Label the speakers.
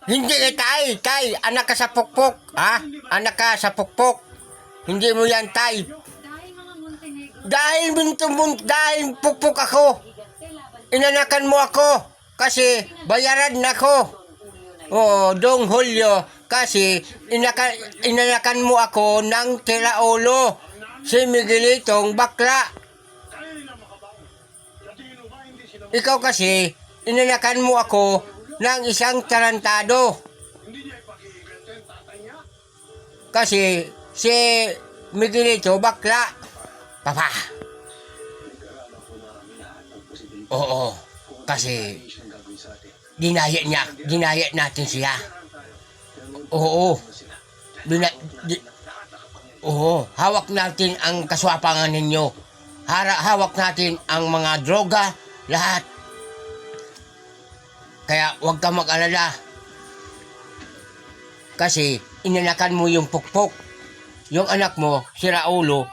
Speaker 1: Hindi tay, anak ka sa pukpok, ha? Anak ka sa pukpok. Hindi mo yan, tay. Dahil pukpok ako. Inanakan mo ako kasi bayaran na ako. Oo, Dong Julio, kasi inanakan mo ako ng Tiraulo. Si Miguelitong bakla. Ikaw kasi, inanakan mo ako ng isang tarantado. Kasi si Miguelito bakla. Papa. Oo, kasi dinaya natin siya. Oo. Oo, hawak natin ang kaswapangan ninyo. Hawak natin ang mga droga, lahat. Kaya huwag ka mag-alala. Kasi inanakan mo yung pukpok. Yung anak mo, si Raulo,